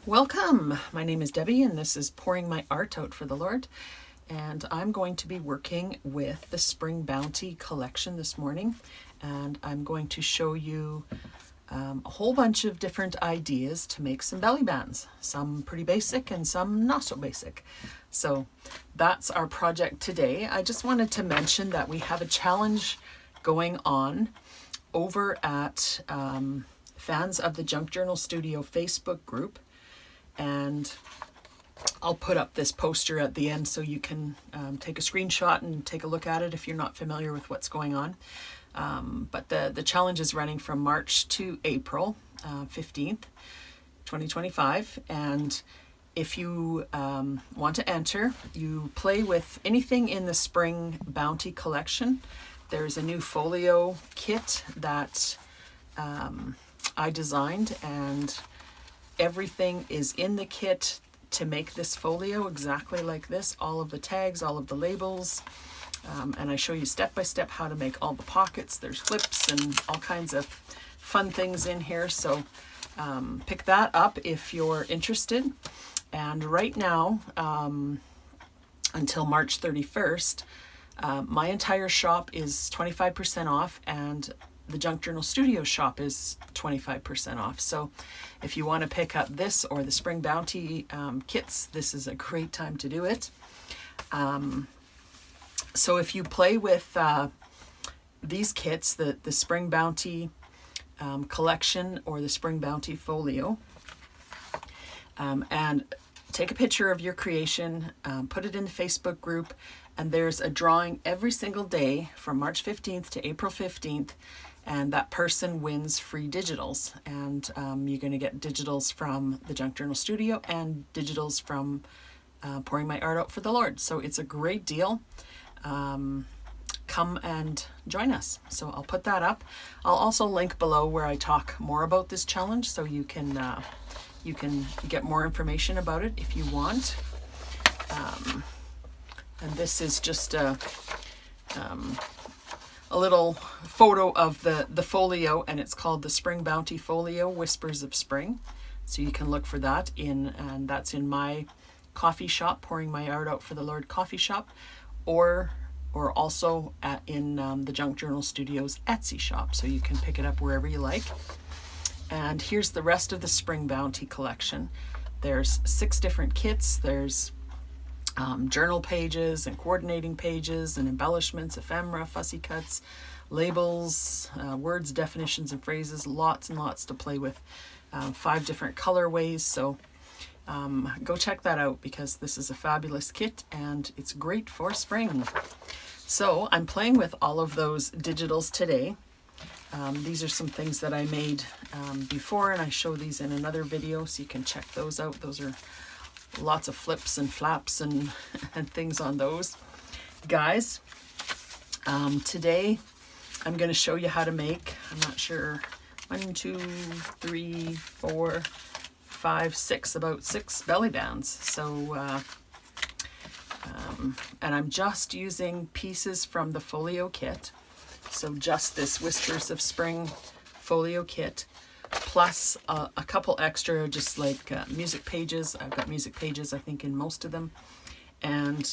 Welcome. My name is Debbie and this is Pouring My Art Out for the Lord. And I'm going to be working with the Spring Bounty collection this morning. And I'm going to show you a whole bunch of different ideas to make some belly bands. Some pretty basic and some not so basic. So that's our project today. I just wanted to mention that we have a challenge going on over at Fans of the Junk Journal Studio Facebook group. And I'll put up this poster at the end so you can take a screenshot and take a look at it if you're not familiar with what's going on. But the challenge is running from March to April 15th, 2025. And if you want to enter, you play with anything in the Spring Bounty collection. There's a new folio kit that I designed, and everything is in the kit to make this folio exactly like this. All of the tags, all of the labels, and I show you step by step how to make all the pockets. There's flips and all kinds of fun things in here. So pick that up if you're interested. And right now, until March 31st, my entire shop is 25% off, and the Junk Journal Studio shop is 25% off. So if you want to pick up this or the Spring Bounty kits, this is a great time to do it. So if you play with these kits, the Spring Bounty collection or the Spring Bounty folio, and take a picture of your creation, put it in the Facebook group, and there's a drawing every single day from March 15th to April 15th, and that person wins free digitals. And you're going to get digitals from the Junk Journal Studio and digitals from Pouring My Art Out for the Lord. So it's a great deal. Come and join us. So I'll put that up. I'll also link below where I talk more about this challenge, so you can get more information about it if you want. And this is just a little photo of the folio, and it's called the Spring Bounty Folio Whispers of Spring. So you can look for that and that's in my coffee shop, Pouring My Art Out for the Lord coffee shop, or also in the Junk Journal Studio's Etsy shop. So you can pick it up wherever you like. And here's the rest of the Spring Bounty collection. There's 6 different kits. There's journal pages and coordinating pages and embellishments, ephemera, fussy cuts, labels, words, definitions, and phrases. Lots and lots to play with. 5 different colorways. So go check that out, because this is a fabulous kit and it's great for spring. So I'm playing with all of those digitals today. These are some things that I made before, and I show these in another video, so you can check those out. Those are lots of flips and flaps and things on those guys. Today I'm going to show you how to make, I'm not sure, 1, 2, 3, 4, 5, 6, about 6 belly bands. So and I'm just using pieces from the folio kit. So just this Whispers of Spring folio kit, plus a couple extra, just like music pages. I've got music pages, I think, in most of them, and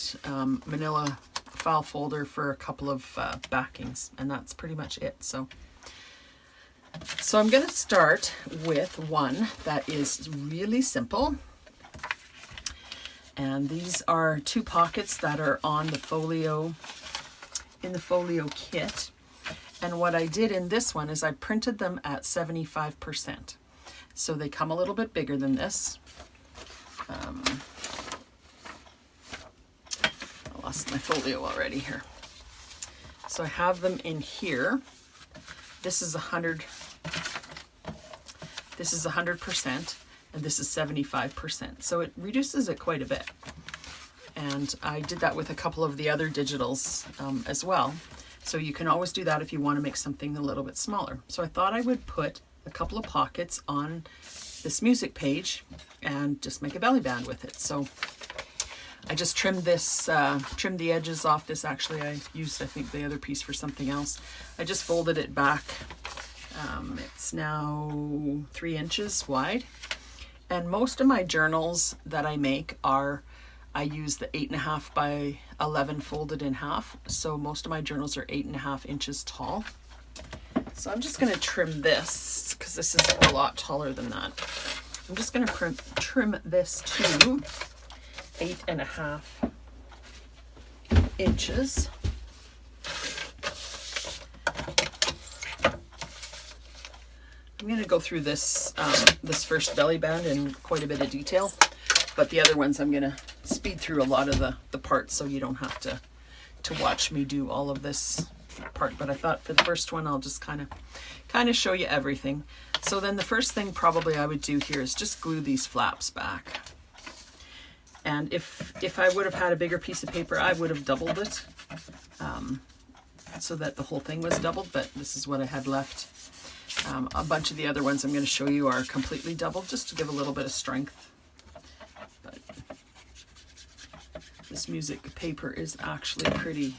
manila file folder for a couple of backings, and that's pretty much it. So I'm going to start with one that is really simple. And these are 2 pockets that are on the folio, in the folio kit. And what I did in this one is I printed them at 75%. So they come a little bit bigger than this. I lost my folio already here. So I have them in here. This is 100%, and this is 75%. So it reduces it quite a bit. And I did that with a couple of the other digitals as well. So you can always do that if you want to make something a little bit smaller. So I thought I would put a couple of pockets on this music page and just make a belly band with it. So I just trimmed this, trimmed the edges off this. Actually, I used, I think, the other piece for something else. I just folded it back. It's now 3 inches wide, And most of my journals that I make are, I use the 8.5 by 11 folded in half. So most of my journals are 8.5 inches tall. So I'm just going to trim this because this is a lot taller than that. I'm just going to trim this to 8.5 inches. I'm going to go through this this first belly band in quite a bit of detail, but the other ones I'm going to speed through a lot of the parts so you don't have to watch me do all of this part. But I thought for the first one I'll just kind of show you everything. So then the first thing probably I would do here is just glue these flaps back. And if I would have had a bigger piece of paper, I would have doubled it so that the whole thing was doubled, but this is what I had left. A bunch of the other ones I'm going to show you are completely doubled just to give a little bit of strength. But this music paper is actually pretty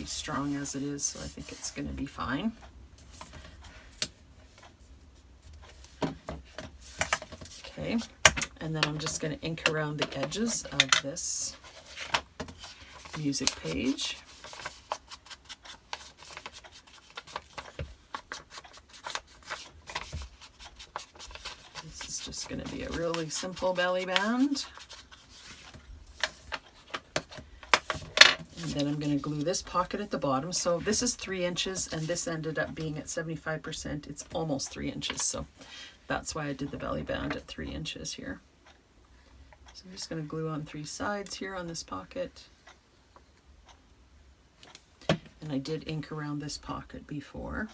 strong as it is, so I think it's going to be fine. Okay, and then I'm just going to ink around the edges of this music page. This is just going to be a really simple belly band. And then I'm going to glue this pocket at the bottom. So this is 3 inches and this ended up being at 75%. It's almost 3 inches. So that's why I did the belly band at 3 inches here. So I'm just going to glue on 3 sides here on this pocket. And I did ink around this pocket before.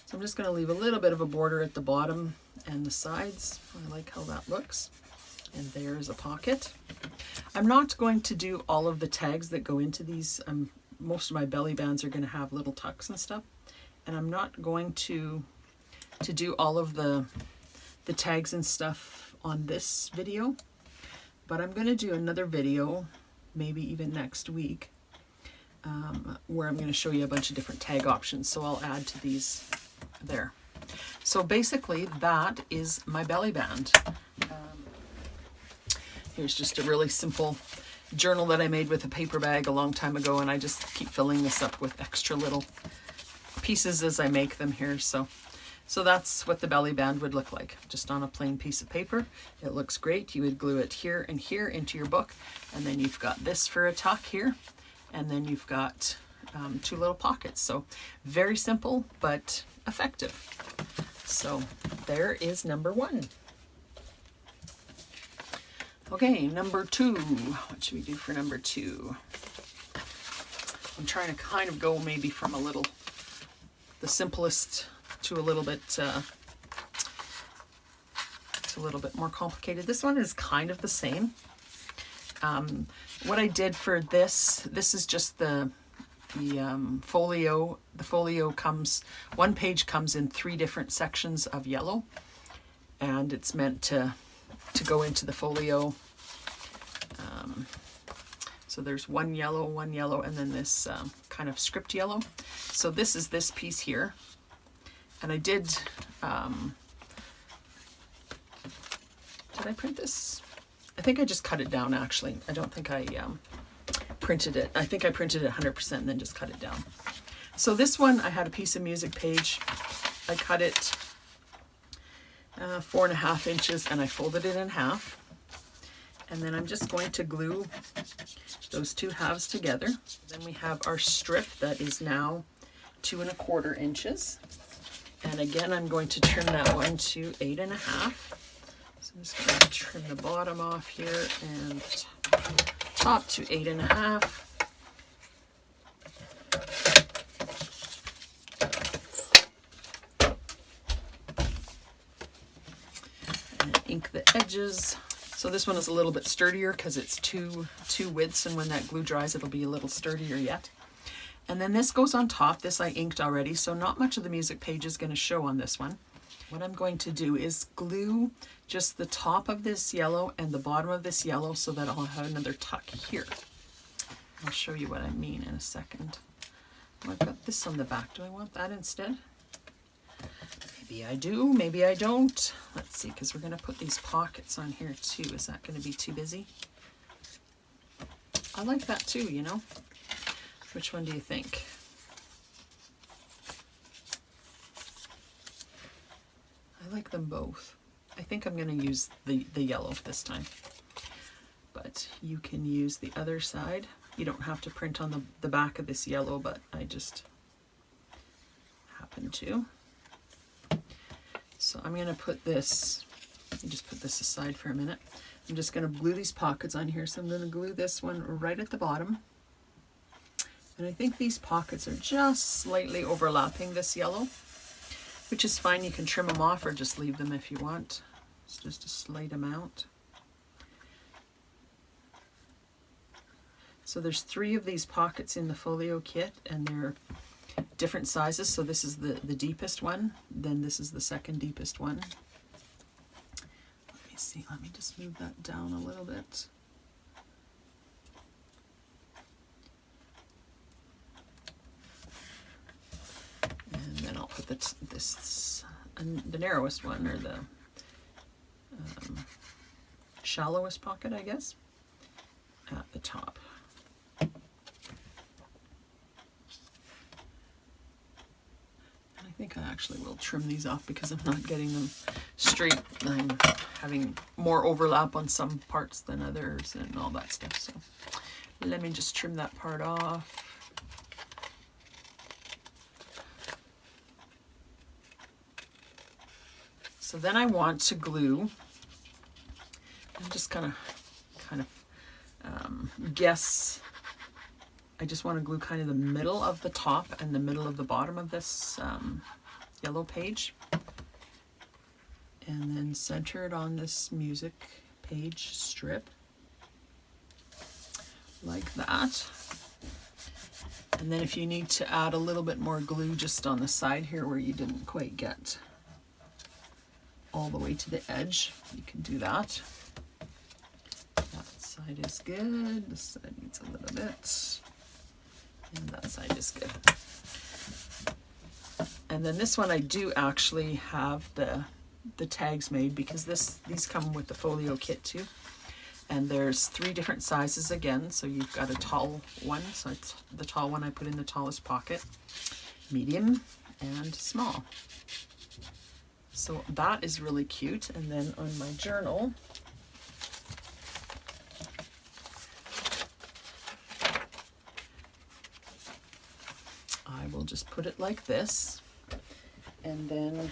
So I'm just going to leave a little bit of a border at the bottom and the sides. I like how that looks. And there's a pocket. I'm not going to do all of the tags that go into these. Most of my belly bands are going to have little tucks and stuff. And I'm not going to do all of the tags and stuff on this video. But I'm going to do another video, maybe even next week, where I'm going to show you a bunch of different tag options. So I'll add to these there. So basically that is my belly band. Here's just a really simple journal that I made with a paper bag a long time ago, and I just keep filling this up with extra little pieces as I make them here. So that's what the belly band would look like, just on a plain piece of paper. It looks great. You would glue it here and here into your book, and then you've got this for a tuck here, and then you've got 2 little pockets. So very simple, but effective. So there is number 1. Okay, number 2. What should we do for number 2? I'm trying to kind of go maybe from the simplest to a little bit more complicated. This one is kind of the same. What I did for this is just the folio. The folio comes, one page comes in 3 different sections of yellow, and it's meant to go into the folio. So there's one yellow, and then this kind of script yellow. So this is this piece here. And I did I print this? I think I just cut it down actually. I don't think I printed it. I think I printed it 100% and then just cut it down. So this one, I had a piece of music page. I cut it 4.5 inches and I folded it in half. And then I'm just going to glue those 2 halves together. Then we have our strip that is now 2.25 inches. And again, I'm going to trim that one to 8.5. So I'm just going to trim the bottom off here and top to 8.5. And ink the edges. So this one is a little bit sturdier because it's two widths, and when that glue dries, it'll be a little sturdier yet. And then this goes on top. This I inked already, so not much of the music page is going to show on this one. What I'm going to do is glue just the top of this yellow and the bottom of this yellow so that I'll have another tuck here. I'll show you what I mean in a second. Oh, I've got this on the back. Do I want that instead? Maybe I do, maybe I don't. Let's see, because we're going to put these pockets on here too. Is that going to be too busy? I like that too, you know. Which one do you think? I like them both. I think I'm going to use the yellow this time. But you can use the other side. You don't have to print on the back of this yellow, but I just happen to. So I'm going to put this, let me just put this aside for a minute. I'm just going to glue these pockets on here. So I'm going to glue this one right at the bottom. And I think these pockets are just slightly overlapping this yellow, which is fine. You can trim them off or just leave them if you want. It's just a slight amount. So there's 3 of these pockets in the folio kit, and they're different sizes. So this is the deepest one, then this is the second deepest one. Let me see, let me just move that down a little bit. And then I'll put the narrowest one, or the shallowest pocket, I guess, at the top. I think I actually will trim these off because I'm not getting them straight. I'm having more overlap on some parts than others and all that stuff. So let me just trim that part off. So then I want to glue. I'm just kind of guess. I just want to glue kind of the middle of the top and the middle of the bottom of this yellow page. And then center it on this music page strip. Like that. And then if you need to add a little bit more glue just on the side here where you didn't quite get all the way to the edge, you can do that. That side is good. This side needs a little bit. And that side is good. And then this one I do actually have the tags made because these come with the folio kit too. And there's 3 different sizes again. So you've got a tall one. So it's the tall one I put in the tallest pocket, medium, and small. So that is really cute. And then on my journal, I will just put it like this, and then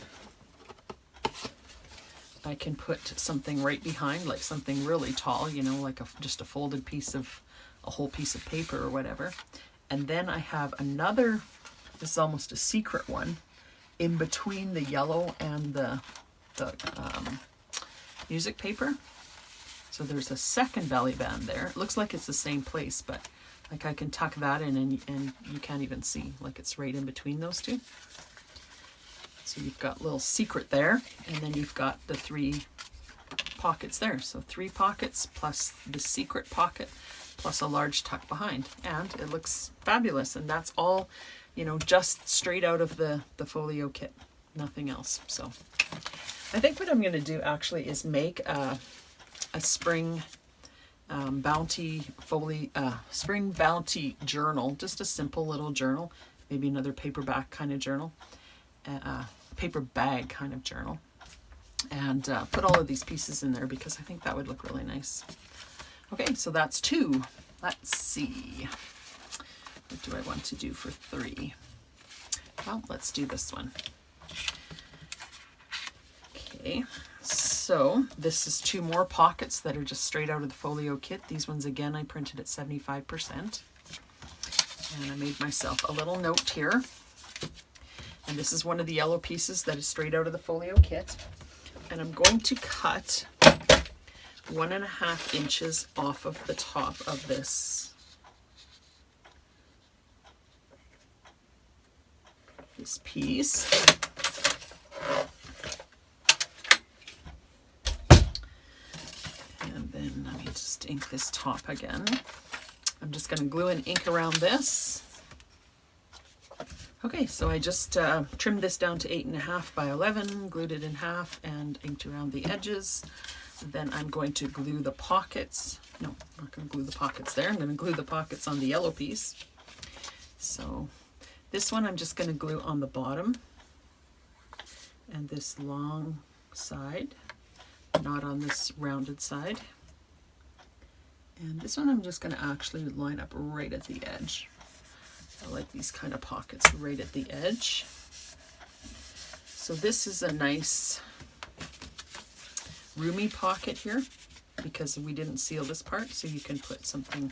I can put something right behind, like something really tall, you know, like just a folded piece of, a whole piece of paper or whatever. And then I have another, this is almost a secret one, in between the yellow and the music paper. So there's a second belly band there. It looks like it's the same place, but like I can tuck that in and you can't even see, like it's right in between those two. So you've got a little secret there, and then you've got the 3 pockets there. So 3 pockets plus the secret pocket plus a large tuck behind, and it looks fabulous. And that's all, you know, just straight out of the folio kit, nothing else. So I think what I'm going to do actually is make a spring bounty spring bounty journal, just a simple little journal, maybe another paperback kind of journal, paper bag kind of journal, and put all of these pieces in there because I think that would look really nice. Okay, so that's 2. Let's see, what do I want to do for 3? Well, let's do this one. Okay, so this is 2 more pockets that are just straight out of the folio kit. These ones again I printed at 75%, and I made myself a little note here. And this is one of the yellow pieces that is straight out of the folio kit, and I'm going to cut 1.5 inches off of the top of this piece. And then let me just ink this top again. I'm just going to glue and ink around this. Okay, so I just trimmed this down to 8.5 by 11, glued it in half, and inked around the edges. Then I'm going to glue the pockets. No, I'm not going to glue the pockets there. I'm going to glue the pockets on the yellow piece. So this one I'm just going to glue on the bottom, and this long side, not on this rounded side. And this one I'm just going to actually line up right at the edge. I like these kind of pockets right at the edge. So this is a nice roomy pocket here because we didn't seal this part, so you can put something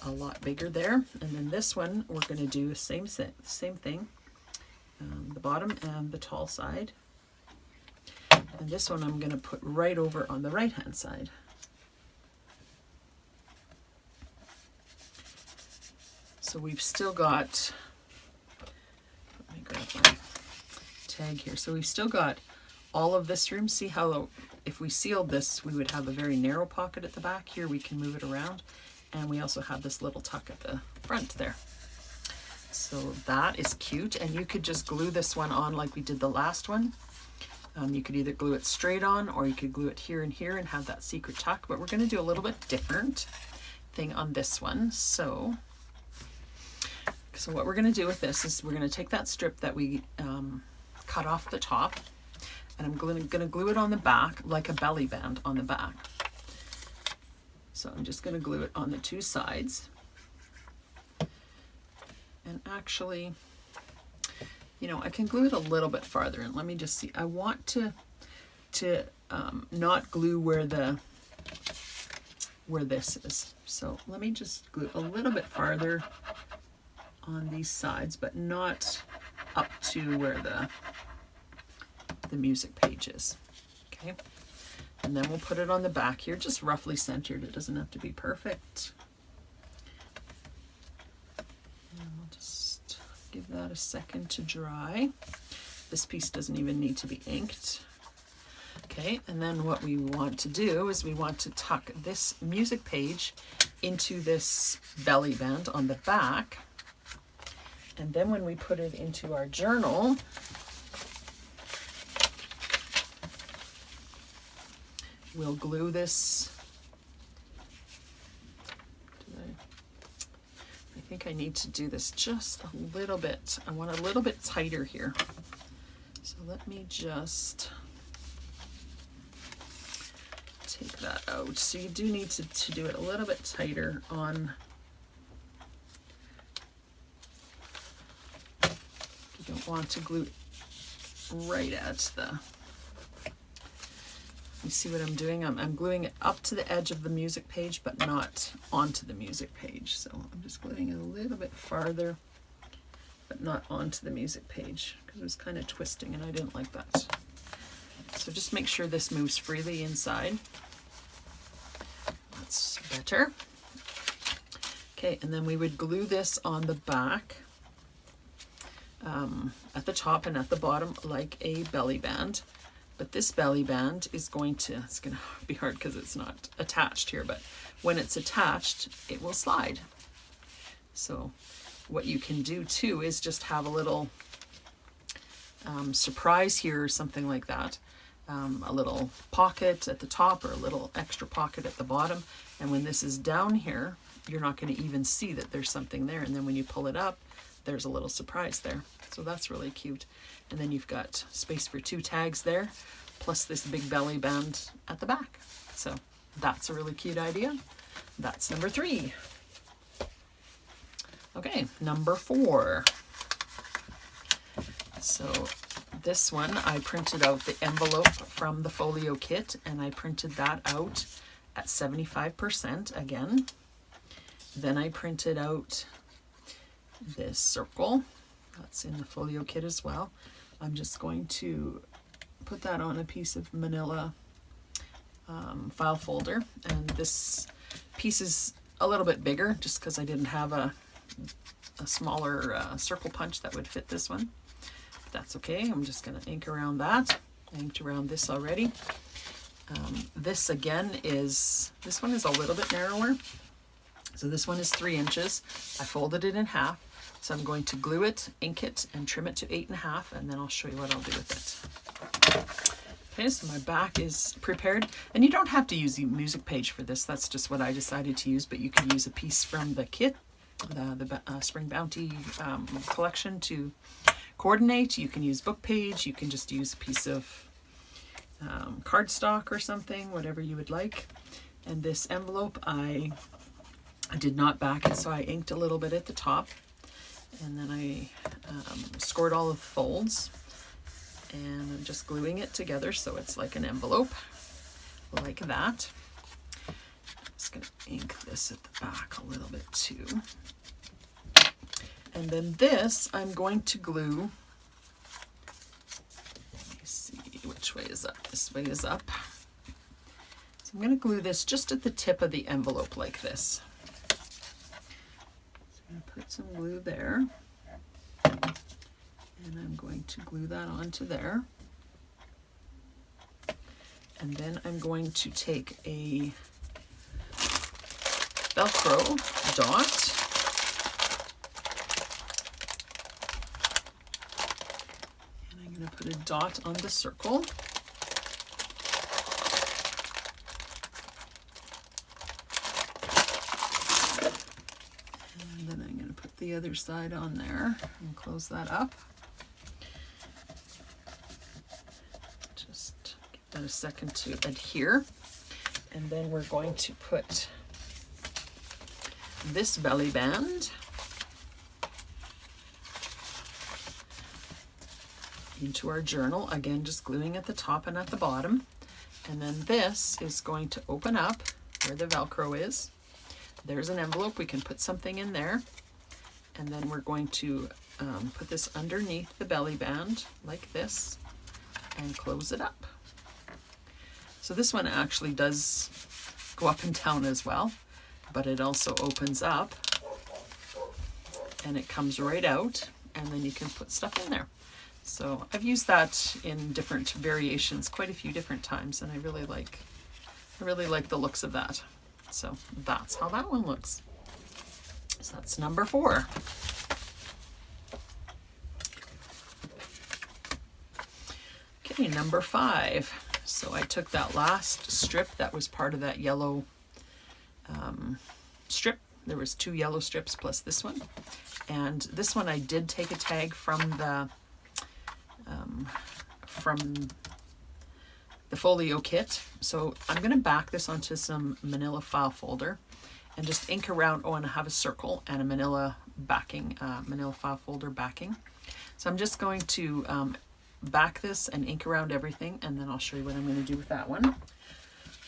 a lot bigger there. And then this one we're going to do the same thing, the bottom and the tall side. And this one I'm going to put right over on the right hand side. So we've still got, let me grab my tag here. So we've still got all of this room. See how if we sealed this, we would have a very narrow pocket at the back. Here we can move it around. And we also have this little tuck at the front there. So that is cute. And you could just glue this one on like we did the last one. You could either glue it straight on, or you could glue it here and here and have that secret tuck. But we're going to do a little bit different thing on this one. So what we're going to do with this is we're going to take that strip that we cut off the top, and I'm going to glue it on the back like a belly band on the back. So I'm just going to glue it on the two sides. And actually, you know, I can glue it a little bit farther. And let me just see. I want to not glue where this is. So let me just glue a little bit farther on these sides, but not up to where the music page is. Okay, and then we'll put it on the back here, just roughly centered. It doesn't have to be perfect. And we'll just give that a second to dry. This piece doesn't even need to be inked. Okay, and then what we want to do is we want to tuck this music page into this belly band on the back. And then when we put it into our journal, we'll glue this. I think I need to do this just a little bit. I want a little bit tighter here. So let me just take that out. So you do need to do it a little bit tighter on. You don't want to glue right at the, you see what I'm doing? I'm gluing it up to the edge of the music page, but not onto the music page. So I'm just gluing it a little bit farther, but not onto the music page, because it was kind of twisting and I didn't like that. So just make sure this moves freely inside. That's better. Okay, and then we would glue this on the back, at the top and at the bottom like a belly band. But this belly band is it's going to be hard because it's not attached here, but when it's attached, it will slide. So what you can do too is just have a little surprise here or something like that. A little pocket at the top or a little extra pocket at the bottom. And when this is down here, you're not going to even see that there's something there. And then when you pull it up, there's a little surprise there. So that's really cute. And then you've got space for two tags there, plus this big belly band at the back. So that's a really cute idea. That's number 3. Okay, number 4. So this one, I printed out the envelope from the folio kit, and I printed that out at 75% again. Then I printed out this circle. That's in the folio kit as well. I'm just going to put that on a piece of manila file folder. And this piece is a little bit bigger just because I didn't have a smaller circle punch that would fit this one. But that's okay. I'm just going to ink around that. I inked around this already. This again this one is a little bit narrower. So this one is 3 inches. I folded it in half. So I'm going to glue it, ink it, and trim it to 8.5, and then I'll show you what I'll do with it. Okay, so my back is prepared, and you don't have to use the music page for this. That's just what I decided to use, but you can use a piece from the kit, the Spring Bounty collection to coordinate. You can use book page. You can just use a piece of cardstock or something, whatever you would like. And this envelope, I did not back it, so I inked a little bit at the top, and then I scored all of the folds, and I'm just gluing it together so it's like an envelope, like that. I'm just going to ink this at the back a little bit too. And then this I'm going to glue, let me see, which way is up? This way is up. So I'm going to glue this just at the tip of the envelope like this. I'm going to put some glue there, and I'm going to glue that onto there. And then I'm going to take a Velcro dot and I'm going to put a dot on the circle. And then I'm going to put the other side on there and close that up. Just give that a second to adhere. And then we're going to put this belly band into our journal, again just gluing at the top and at the bottom. And then this is going to open up where the Velcro is. There's an envelope, we can put something in there, and then we're going to put this underneath the belly band like this and close it up. So this one actually does go up and down as well, but it also opens up and it comes right out, and then you can put stuff in there. So I've used that in different variations quite a few different times, and I really like the looks of that. So that's how that one looks. So that's number 4. Okay, number 5. So I took that last strip that was part of that yellow strip. There was 2 yellow strips plus this one. And this one I did take a tag from the folio kit. So I'm going to back this onto some manila file folder and just ink around. Oh, and I have a circle and a manila backing, manila file folder backing. So I'm just going to back this and ink around everything, and then I'll show you what I'm going to do with that one.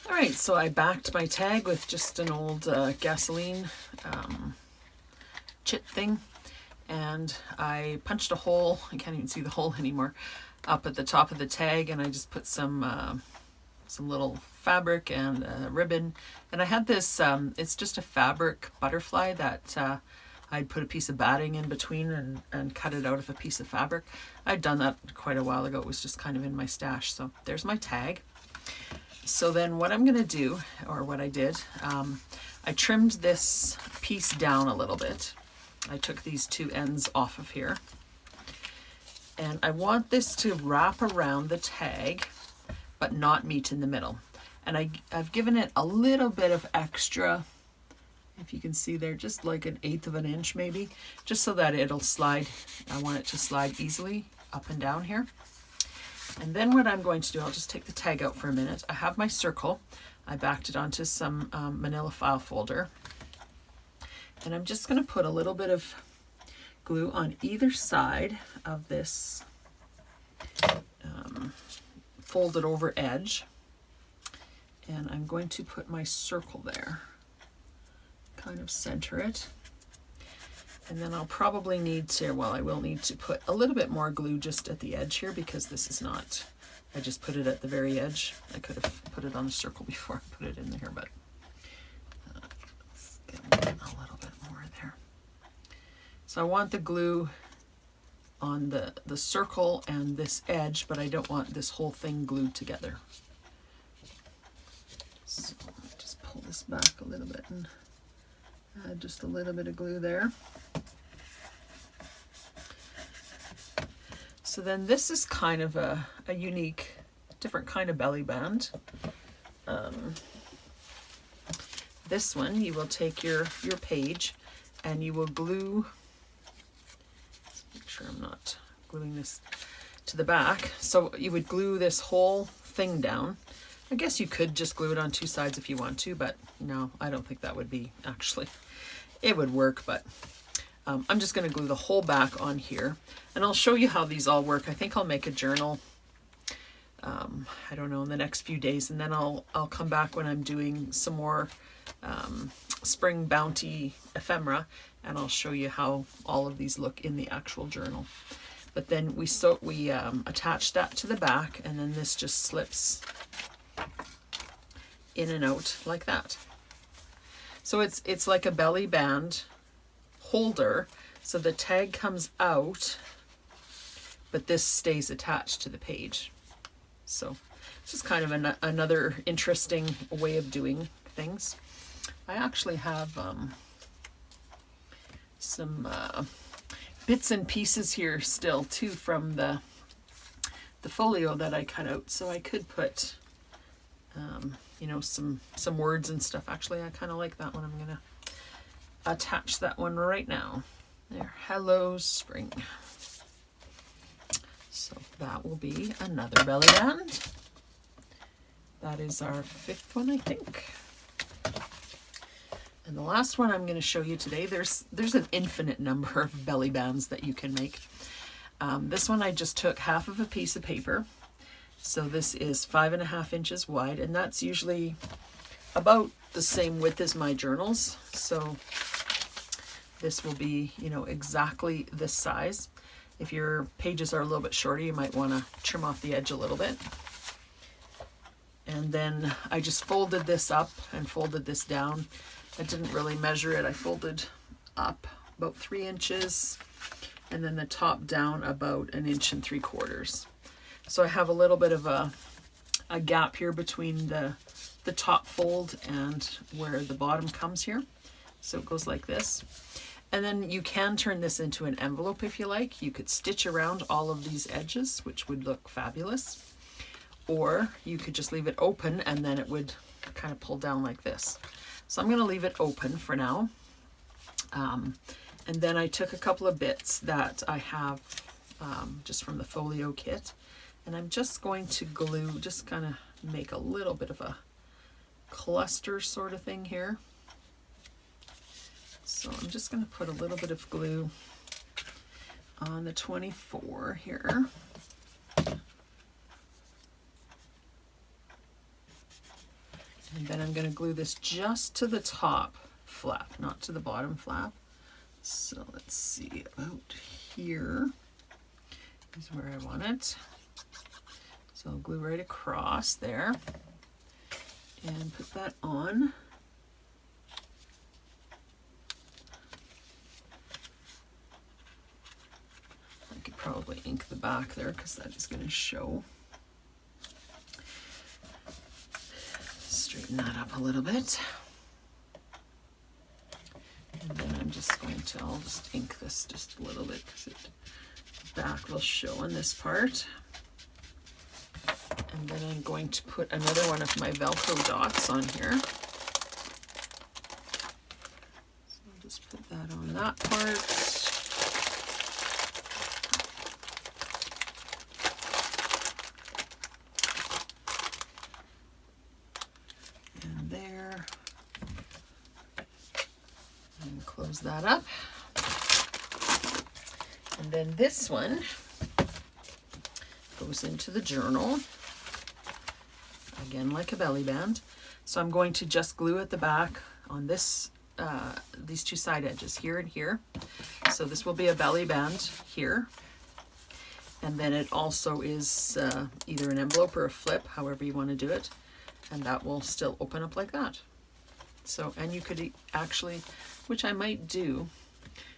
All right, so I backed my tag with just an old gasoline chit thing, and I punched a hole, I can't even see the hole anymore, up at the top of the tag, and I just put some little fabric and a ribbon. And I had this, it's just a fabric butterfly that I'd put a piece of batting in between and cut it out of a piece of fabric. I'd done that quite a while ago. It was just kind of in my stash. So there's my tag. So then what I'm going to do, or what I did, I trimmed this piece down a little bit. I took these 2 ends off of here. And I want this to wrap around the tag, but not meet in the middle. And I've given it a little bit of extra, if you can see there, just like 1/8 of an inch maybe, just so that it'll slide. I want it to slide easily up and down here. And then what I'm going to do, I'll just take the tag out for a minute. I have my circle. I backed it onto some manila file folder. And I'm just going to put a little bit of glue on either side of this folded over edge. And I'm going to put my circle there, kind of center it. And then I'll probably need to, well, I will need to put a little bit more glue just at the edge here, because this is not, I just put it at the very edge. I could have put it on a circle before I put it in here, but let's get a little bit more there. So I want the glue on the circle and this edge, but I don't want this whole thing glued together. So let me just pull this back a little bit and Add just a little bit of glue there. So then this is kind of a unique, different kind of belly band. This one, you will take your page and you will glue, make sure I'm not gluing this to the back. So you would glue this whole thing down. I guess you could just glue it on two sides if you want to, but no, I don't think that would be, actually, it would work, but I'm just going to glue the whole back on here, and I'll show you how these all work. I think I'll make a journal, I don't know, in the next few days, and then I'll come back when I'm doing some more Spring Bounty ephemera, and I'll show you how all of these look in the actual journal. But then we attach that to the back, and then this just slips in and out like that. So it's like a belly band holder, so the tag comes out, but this stays attached to the page. So it's just kind of another interesting way of doing things. I actually have some bits and pieces here still too from the folio that I cut out, so I could put you know, some words and stuff. Actually, I kind of like that one. I'm gonna attach that one right now. There, hello spring. So that will be another belly band. That is our 5th one, I think. And the last one I'm going to show you today, there's an infinite number of belly bands that you can make. This one I just took half of a piece of paper. So this is 5.5 inches wide, and that's usually about the same width as my journals. So this will be, you know, exactly this size. If your pages are a little bit shorter, you might want to trim off the edge a little bit. And then I just folded this up and folded this down. I didn't really measure it. I folded up about 3 inches, and then the top down about 1.75 inches. So I have a little bit of a gap here between the top fold and where the bottom comes here. So it goes like this. And then you can turn this into an envelope if you like. You could stitch around all of these edges, which would look fabulous. Or you could just leave it open and then it would kind of pull down like this. So I'm going to leave it open for now. And then I took a couple of bits that I have just from the folio kit, and I'm just going to glue, just kind of make a little bit of a cluster sort of thing here. So I'm just going to put a little bit of glue on the 24 here. And then I'm going to glue this just to the top flap, not to the bottom flap. So let's see, about here is where I want it. So I'll glue right across there and put that on. I could probably ink the back there because that is going to show. Straighten that up a little bit. And then I'm just going to, I'll just ink this just a little bit because the back will show on this part. And then I'm going to put another one of my Velcro dots on here. So I'll just put that on that part. That up. And then this one goes into the journal, again like a belly band. So I'm going to just glue at the back on this these two side edges here and here. So this will be a belly band here, and then it also is either an envelope or a flip, however you want to do it, and that will still open up like that. So, and you could actually, which I might do,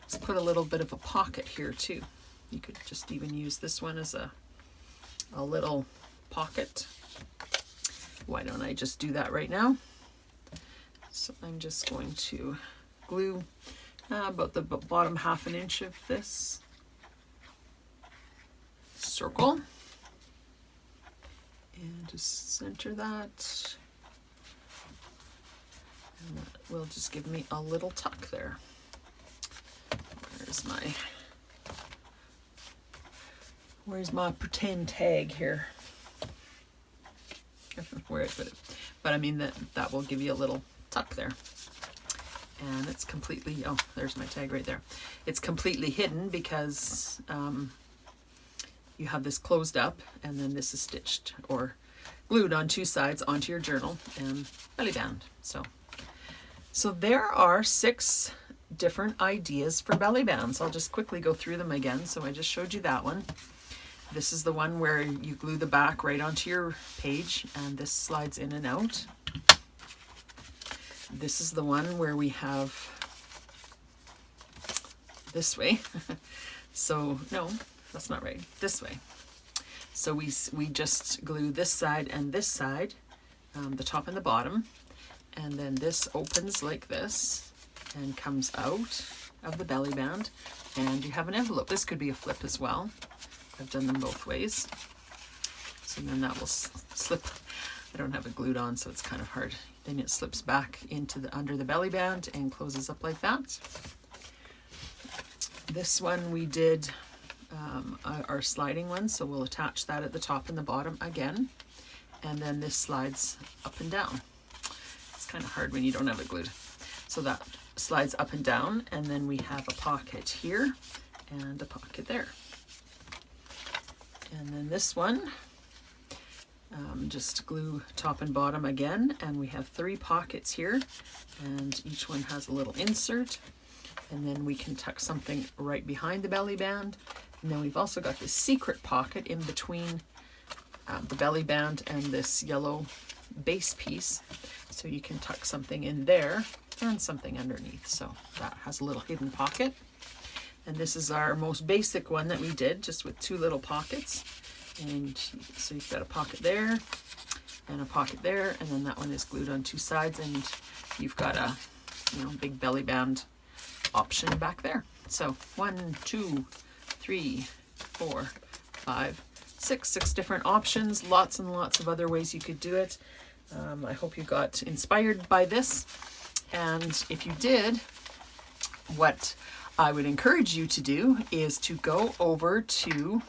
is put a little bit of a pocket here too. You could just even use this one as a little pocket. Why don't I just do that right now? So I'm just going to glue about the bottom 1/2 inch of this circle. And just center that. And that will just give me a little tuck there. Where's my pretend tag here? Where I put it. But I mean that will give you a little tuck there. And it's completely, oh, there's my tag right there. It's completely hidden because you have this closed up, and then this is stitched or glued on 2 sides onto your journal and belly band. So there are 6 different ideas for belly bands. I'll just quickly go through them again. So I just showed you that one. This is the one where you glue the back right onto your page, and this slides in and out. This is the one where we have this way. So no, that's not right. This way. So we just glue this side and this side, the top and the bottom, and then this opens like this and comes out of the belly band, and you have an envelope. This could be a flip as well. I've done them both ways. So then that will slip. I don't have it glued on, so it's kind of hard. Then it slips back into under the belly band and closes up like that. This one we did our sliding one, so we'll attach that at the top and the bottom again, and then this slides up and down. It's kind of hard when you don't have it glued. So that slides up and down, and then we have a pocket here and a pocket there. And then this one, just glue top and bottom again, and we have 3 pockets here, and each one has a little insert, and then we can tuck something right behind the belly band. And then we've also got this secret pocket in between the belly band and this yellow base piece, so you can tuck something in there and something underneath. So that has a little hidden pocket. And this is our most basic one that we did, just with 2 little pockets. And so you've got a pocket there and a pocket there, and then that one is glued on 2 sides, and you've got a big belly band option back there. So 1, 2, 3, 4, 5, 6 different options, lots and lots of other ways you could do it. I hope you got inspired by this, and if you did, what I would encourage you to do is to go over to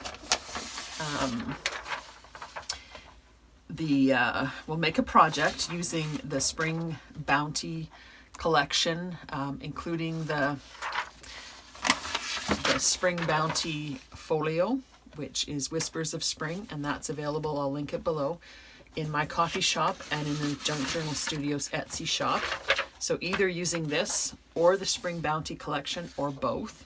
we'll make a project using the Spring Bounty collection, including the Spring Bounty folio, which is Whispers of Spring, and that's available, I'll link it below, in my coffee shop and in the Junk Journal Studios Etsy shop. So either using this or the Spring Bounty collection, or both.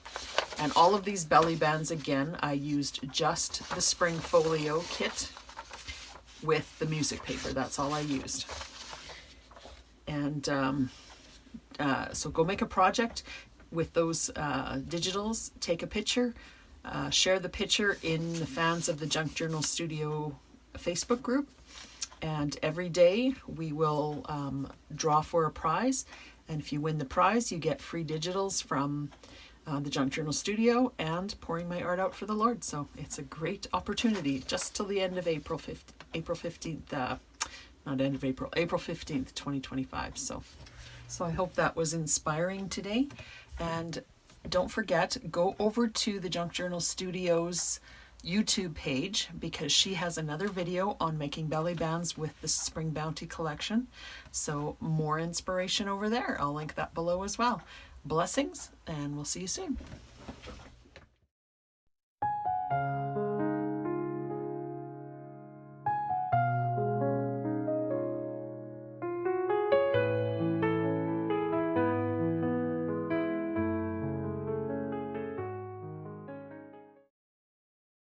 And all of these belly bands, again, I used just the Spring Folio kit with the music paper. That's all I used. And so go make a project with those digitals. Take a picture. Share the picture in the Fans of the Junk Journal Studio Facebook group. And every day we will draw for a prize. And if you win the prize, you get free digitals from the Junk Journal Studio and Pouring My Art Out for the Lord. So it's a great opportunity just till the end of April 15th, not end of April, April 15th, 2025. So I hope that was inspiring today. And don't forget, go over to the Junk Journal Studios YouTube page, because she has another video on making belly bands with the Spring Bounty collection. So more inspiration over there. I'll link that below as well. Blessings, and we'll see you soon.